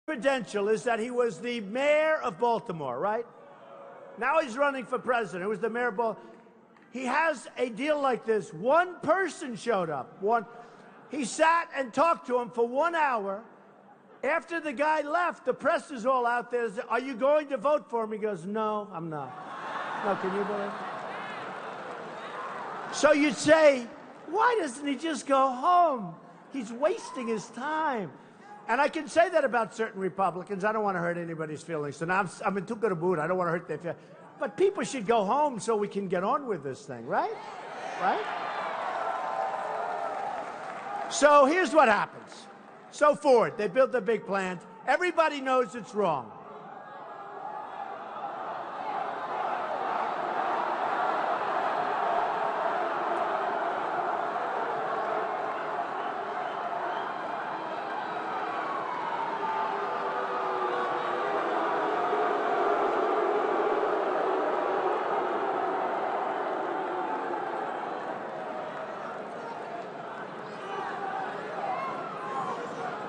credential is that he was the mayor of Baltimore, right? Now he's running for president. He was the mayor of Baltimore. He has a deal like this. One person showed up. He sat and talked to him for 1 hour. After the guy left, the press is all out there. Are you going to vote for him? He goes, no, I'm not. No, can you believe it? So you'd say, why doesn't he just go home? He's wasting his time. And I can say that about certain Republicans. I don't want to hurt anybody's feelings. So now I'm in too good a mood. I don't want to hurt their feelings. But people should go home so we can get on with this thing, right? Right? So here's what happens. So Ford, they built a big plant. Everybody knows it's wrong.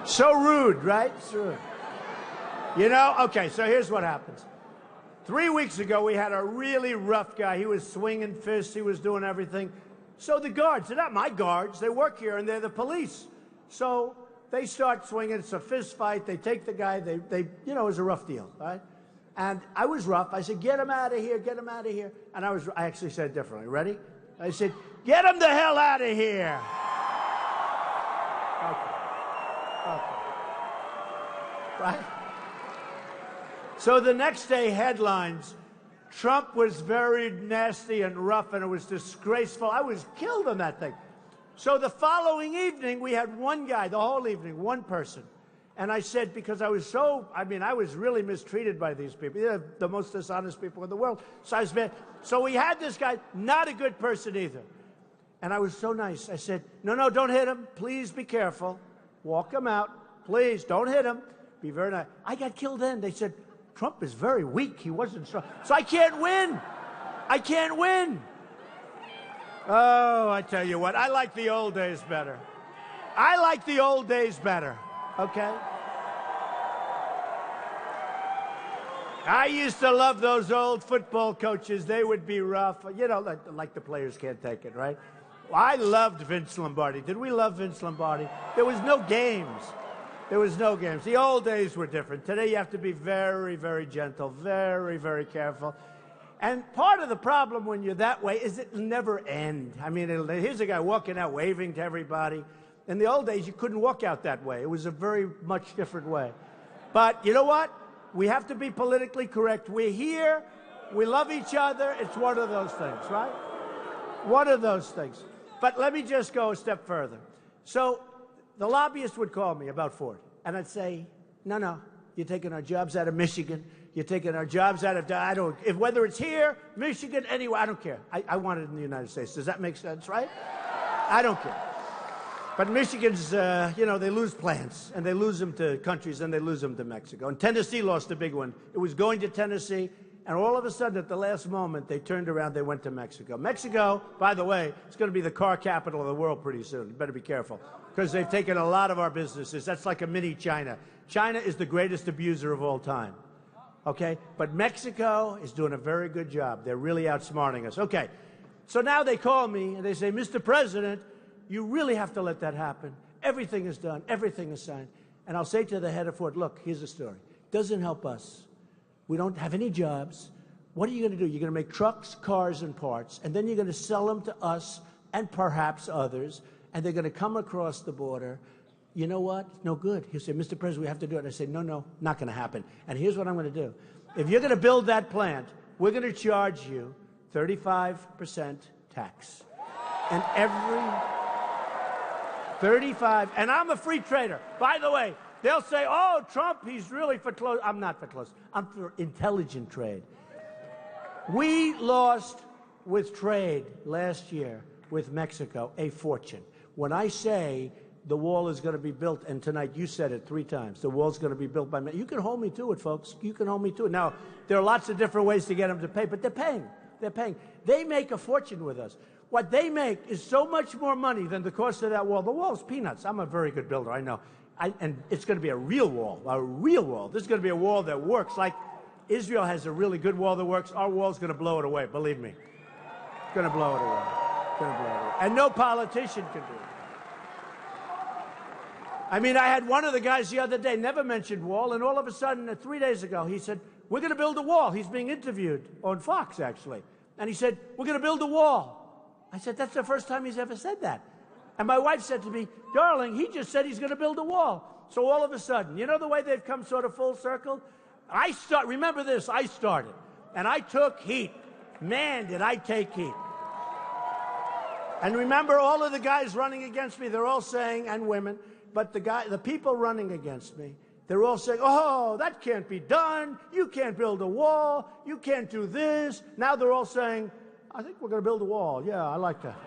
So rude, right? So rude. You know, okay, so here's what happens. 3 weeks ago, we had a really rough guy. He was swinging fists. He was doing everything. So the guards, they're not my guards. They work here, and they're the police. So they start swinging. It's a fist fight. They take the guy. They you know, it was a rough deal, right? And I was rough. I said, get him out of here. Get him out of here. And I actually said it differently. Ready? I said, get him the hell out of here. Okay. Right? So the next day, headlines, Trump was very nasty and rough, and it was disgraceful. I was killed on that thing. So the following evening, we had one guy, the whole evening, one person. And I said, because I was I was really mistreated by these people. They're the most dishonest people in the world. So we had this guy, not a good person either. And I was so nice. I said, no, don't hit him. Please be careful. Walk him out. Please, don't hit him. Be very nice. I got killed then. They said, Trump is very weak. He wasn't strong. So I can't win. I can't win. Oh, I tell you what, I like the old days better. I like the old days better, okay? I used to love those old football coaches. They would be rough. You know, like the players can't take it, right? I loved Vince Lombardi. Did we love Vince Lombardi? There was no games. There was no games. The old days were different. Today you have to be very, very gentle, very, very careful. And part of the problem when you're that way is it'll never end. I mean, here's a guy walking out waving to everybody. In the old days, you couldn't walk out that way. It was a very much different way. But you know what? We have to be politically correct. We're here. We love each other. It's one of those things, right? One of those things. But let me just go a step further. So the lobbyist would call me about Ford, and I'd say, no, you're taking our jobs out of Michigan. You're taking our jobs out of, whether it's here, Michigan, anywhere, I don't care. I want it in the United States. Does that make sense, right? I don't care. But Michigan's, they lose plants, and they lose them to countries, and they lose them to Mexico. And Tennessee lost a big one. It was going to Tennessee, and all of a sudden, at the last moment, they turned around, they went to Mexico. Mexico, by the way, is going to be the car capital of the world pretty soon. You better be careful, because they've taken a lot of our businesses. That's like a mini China. China is the greatest abuser of all time, okay? But Mexico is doing a very good job. They're really outsmarting us. Okay, so now they call me, and they say, Mr. President, you really have to let that happen. Everything is done. Everything is signed. And I'll say to the head of Ford, look, here's the story. Doesn't help us. We don't have any jobs. What are you going to do? You're going to make trucks, cars, and parts, and then you're going to sell them to us and perhaps others, and they're going to come across the border. You know what? No good. He'll say, Mr. President, we have to do it. And I say, no, not going to happen. And here's what I'm going to do. If you're going to build that plant, we're going to charge you 35% tax. And every 35, and I'm a free trader. By the way, they'll say, oh, Trump, he's really for close. I'm not for close. I'm for intelligent trade. We lost with trade last year with Mexico a fortune. When I say the wall is going to be built, and tonight you said it 3 times, the wall's going to be built by Mexico. You can hold me to it, folks. You can hold me to it. Now, there are lots of different ways to get them to pay, but they're paying. They're paying. They make a fortune with us. What they make is so much more money than the cost of that wall. The wall's peanuts. I'm a very good builder, I know. And it's going to be a real wall, a real wall. This is going to be a wall that works. Like Israel has a really good wall that works. Our wall's going to blow it away, believe me. It's going to blow it away. It's going to blow it away. And no politician can do it. I mean, I had one of the guys the other day, never mentioned wall, and all of a sudden, 3 days ago, he said, we're going to build a wall. He's being interviewed on Fox, actually. And he said, we're going to build a wall. I said, that's the first time he's ever said that. And my wife said to me, darling, he just said he's going to build a wall. So all of a sudden, you know the way they've come sort of full circle? Remember this, I started. And I took heat. Man, did I take heat. And remember, all of the guys running against me, they're all saying, and women, but the people running against me, they're all saying, oh, that can't be done. You can't build a wall. You can't do this. Now they're all saying, I think we're going to build a wall. Yeah, I like that.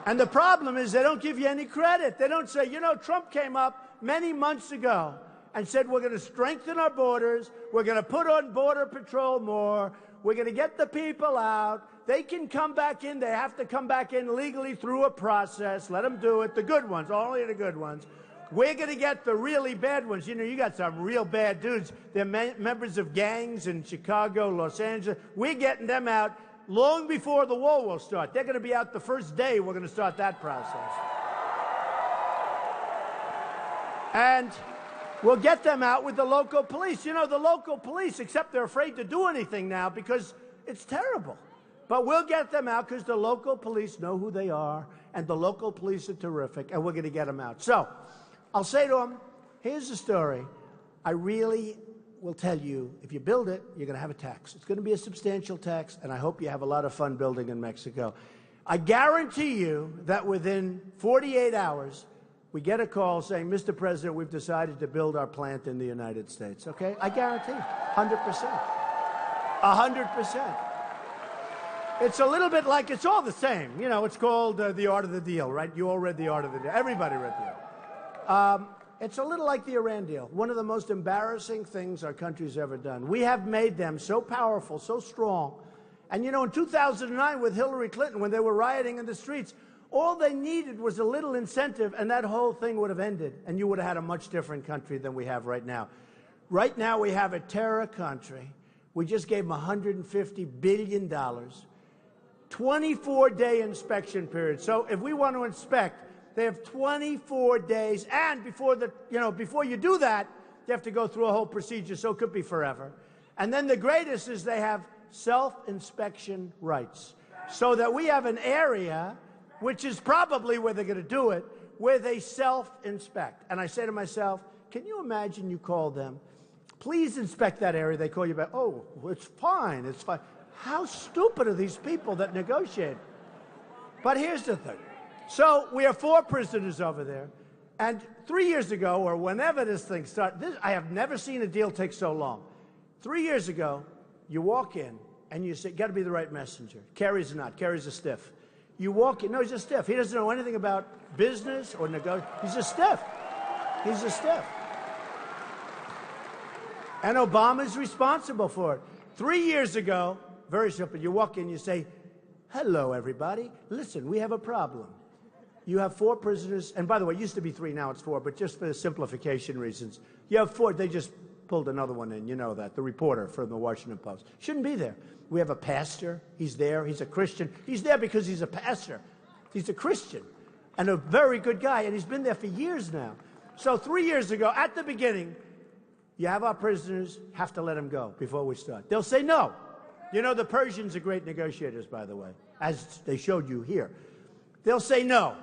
And the problem is they don't give you any credit. They don't say, you know, Trump came up many months ago and said we're going to strengthen our borders. We're going to put on Border Patrol more. We're going to get the people out. They can come back in. They have to come back in legally through a process. Let them do it. The good ones, only the good ones. We're going to get the really bad ones. You know, you got some real bad dudes. They're members of gangs in Chicago, Los Angeles. We're getting them out long before the wall will start. They're going to be out the first day we're going to start that process. And we'll get them out with the local police. You know, the local police, except they're afraid to do anything now because it's terrible. But we'll get them out because the local police know who they are, and the local police are terrific, and we're going to get them out. So I'll say to them, here's the story. I really will tell you, if you build it, you're going to have a tax. It's going to be a substantial tax, and I hope you have a lot of fun building in Mexico. I guarantee you that within 48 hours, we get a call saying, Mr. President, we've decided to build our plant in the United States, okay? I guarantee, 100%. 100%. It's a little bit like, it's all the same. You know, it's called The Art of the Deal, right? You all read The Art of the Deal. Everybody read The Art. It's a little like the Iran deal. One of the most embarrassing things our country's ever done. We have made them so powerful, so strong. And, you know, in 2009 with Hillary Clinton, when they were rioting in the streets, all they needed was a little incentive, and that whole thing would have ended, and you would have had a much different country than we have right now. Right now, we have a terror country. We just gave them $150 billion, 24-day inspection period. So if we want to inspect, they have 24 days, and before you do that, you have to go through a whole procedure, so it could be forever. And then the greatest is they have self-inspection rights, so that we have an area, which is probably where they're going to do it, where they self-inspect. And I say to myself, can you imagine you call them, please inspect that area. They call you back, oh, it's fine, it's fine. How stupid are these people that negotiate? But here's the thing. So we have 4 prisoners over there. And 3 years ago, or whenever this thing started, I have never seen a deal take so long. 3 years ago, you walk in and you say, got to be the right messenger. Kerry's not. Kerry's a stiff. You walk in. No, he's a stiff. He doesn't know anything about business or negotiation. He's a stiff. He's a stiff. And Obama's responsible for it. 3 years ago, very simple, you walk in, you say, hello, everybody. Listen, we have a problem. You have 4 prisoners, and by the way, it used to be 3, now it's 4, but just for simplification reasons. You have 4, they just pulled another one in, you know that, the reporter from the Washington Post. Shouldn't be there. We have a pastor, he's there, he's a Christian. He's there because he's a pastor. He's a Christian, and a very good guy, and he's been there for years now. So 3 years ago, at the beginning, you have our prisoners, have to let them go before we start. They'll say no. You know, the Persians are great negotiators, by the way, as they showed you here. They'll say no.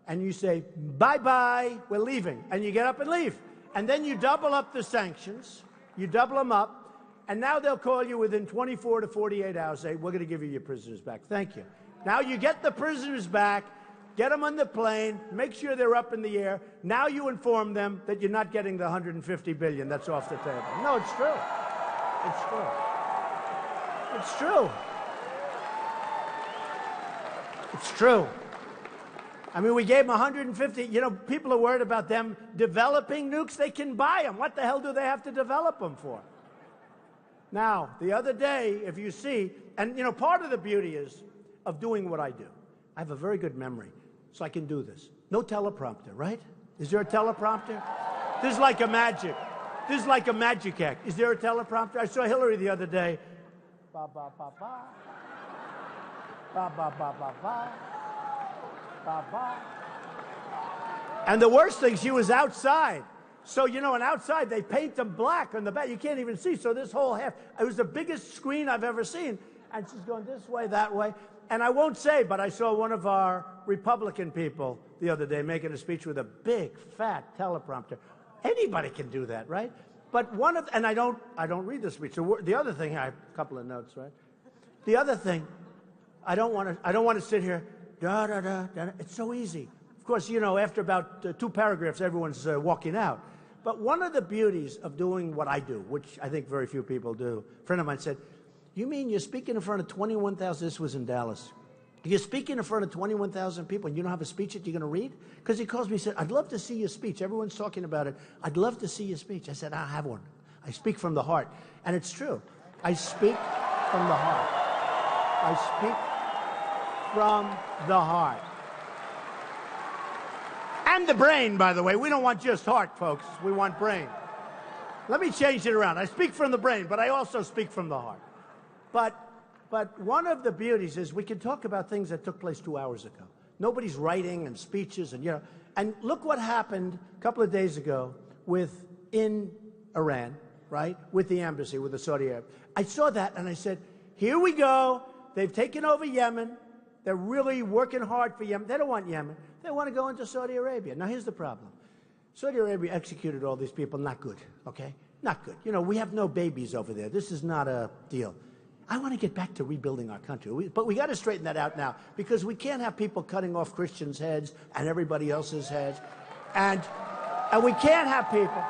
And you say, bye-bye, we're leaving. And you get up and leave. And then you double up the sanctions. You double them up. And now they'll call you within 24 to 48 hours, say, we're going to give you your prisoners back. Thank you. Now you get the prisoners back, get them on the plane, make sure they're up in the air. Now you inform them that you're not getting the $150 billion that's off the table. No, it's true. It's true. It's true. It's true. I mean, we gave them 150. You know, people are worried about them developing nukes. They can buy them. What the hell do they have to develop them for? Now, the other day, if you see, and, you know, part of the beauty is of doing what I do. I have a very good memory, so I can do this. No teleprompter, right? Is there a teleprompter? This is like a magic. This is like a magic act. Is there a teleprompter? I saw Hillary the other day. Ba, ba, ba, ba. Ba, ba, ba, ba, ba. Ba, ba. And the worst thing, she was outside. So, you know, and outside they paint them black on the back. You can't even see. So this whole half, it was the biggest screen I've ever seen. And she's going this way, that way. And I won't say, but I saw one of our Republican people the other day making a speech with a big, fat teleprompter. Anybody can do that, right? But one of, and I don't read the speech. So the other thing, I have a couple of notes, right? The other thing, I don't want to sit here, da, da, da, da. It's so easy. Of course, you know, after about 2 paragraphs, everyone's walking out. But one of the beauties of doing what I do, which I think very few people do, a friend of mine said, you mean you're speaking in front of 21,000, this was in Dallas, you're speaking in front of 21,000 people and you don't have a speech that you're going to read? Because he calls me and said, I'd love to see your speech. Everyone's talking about it. I'd love to see your speech. I said, I have one. I speak from the heart. And it's true. I speak from the heart. I speak from the heart. And the brain, by the way. We don't want just heart, folks. We want brain. Let me change it around. I speak from the brain, but I also speak from the heart. But one of the beauties is we can talk about things that took place 2 hours ago. Nobody's writing and speeches and, you know. And look what happened a couple of days ago in Iran, right, with the embassy, with the Saudi Arabia. I saw that and I said, here we go. They've taken over Yemen. They're really working hard for Yemen. They don't want Yemen. They want to go into Saudi Arabia. Now, here's the problem. Saudi Arabia executed all these people. Not good, okay? Not good. You know, we have no babies over there. This is not a deal. I want to get back to rebuilding our country. But we got to straighten that out now because we can't have people cutting off Christians' heads and everybody else's heads. And we can't have people.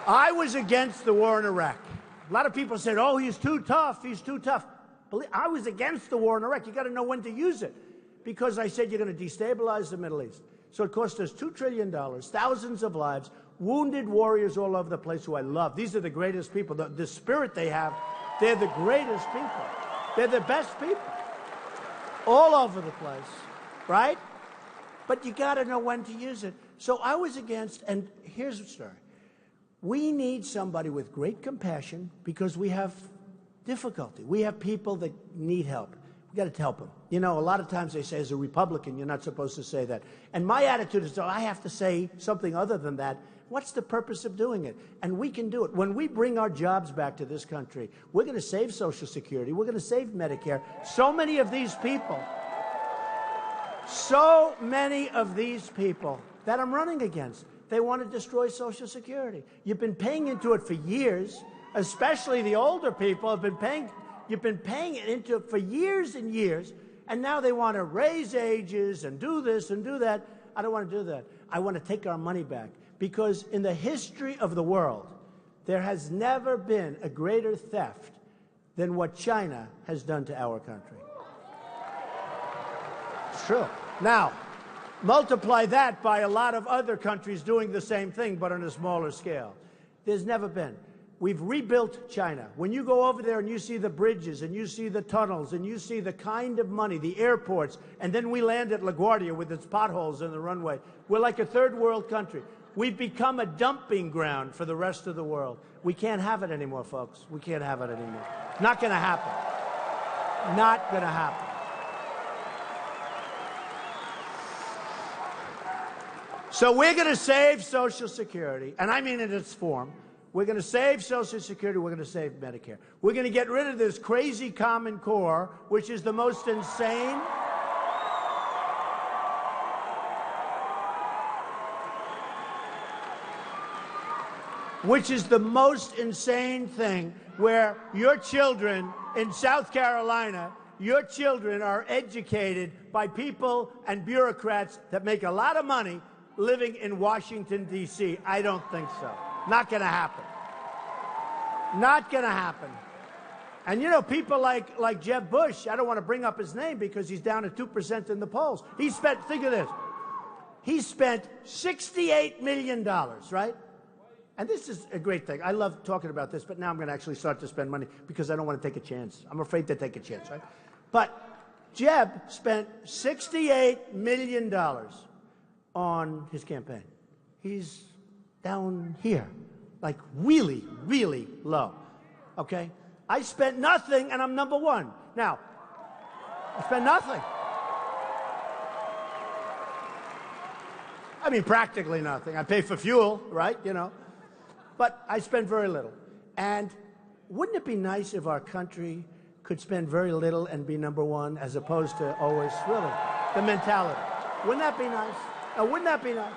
I was against the war in Iraq. A lot of people said, oh, he's too tough. He's too tough. I was against the war in Iraq. You got to know when to use it. Because I said you're going to destabilize the Middle East. So it cost us $2 trillion, thousands of lives, wounded warriors all over the place who I love. These are the greatest people. The spirit they have, they're the greatest people. They're the best people. All over the place, right? But you got to know when to use it. So I was against, and here's the story. We need somebody with great compassion because we have difficulty. We have people that need help. We got to help them. You know, a lot of times they say, as a Republican, you're not supposed to say that. And my attitude is, oh, I have to say something other than that. What's the purpose of doing it? And we can do it. When we bring our jobs back to this country, we're going to save Social Security. We're going to save Medicare. So many of these people that I'm running against, they want to destroy Social Security. You've been paying into it for years, especially the older people have been paying. You've been paying it into it for years and years, and now they want to raise ages and do this and do that. I don't want to do that. I want to take our money back because in the history of the world, there has never been a greater theft than what China has done to our country. It's true. Now, multiply that by a lot of other countries doing the same thing, but on a smaller scale. There's never been. We've rebuilt China. When you go over there and you see the bridges and you see the tunnels and you see the kind of money, the airports, and then we land at LaGuardia with its potholes in the runway. We're like a third world country. We've become a dumping ground for the rest of the world. We can't have it anymore, folks. We can't have it anymore. Not going to happen. Not going to happen. So we're going to save Social Security, and I mean in its form. We're going to save Social Security. We're going to save Medicare. We're going to get rid of this crazy Common Core, which is the most insane. Which is the most insane thing where your children in South Carolina, your children are educated by people and bureaucrats that make a lot of money living in Washington, D.C. I don't think so. Not going to happen. Not going to happen. And, you know, people like Jeb Bush, I don't want to bring up his name because he's down at 2% in the polls. He spent, think of this, he spent $68 million, right? And this is a great thing. I love talking about this, but now I'm going to actually start to spend money because I don't want to take a chance. I'm afraid to take a chance, right? But Jeb spent $68 million on his campaign. He's down here, like really, really low, okay? I spent nothing, and I'm number one. Now, I spent nothing. I mean, practically nothing. I pay for fuel, right, you know? But I spend very little. And wouldn't it be nice if our country could spend very little and be number one as opposed to always, really, the mentality? Wouldn't that be nice? Wouldn't that be nice?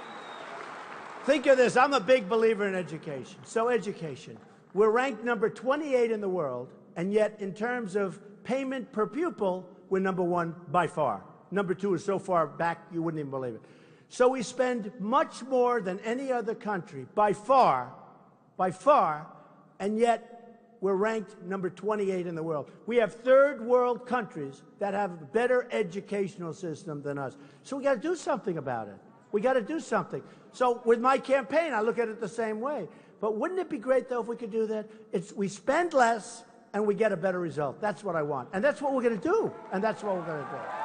Think of this. I'm a big believer in education. So education. We're ranked number 28 in the world, and yet in terms of payment per pupil, we're number one by far. Number two is so far back you wouldn't even believe it. So we spend much more than any other country by far, and yet we're ranked number 28 in the world. We have third world countries that have a better educational system than us. So we got to do something about it. We got to do something. So with my campaign, I look at it the same way. But wouldn't it be great, though, if we could do that? We spend less and we get a better result. That's what I want. And that's what we're going to do. And that's what we're going to do.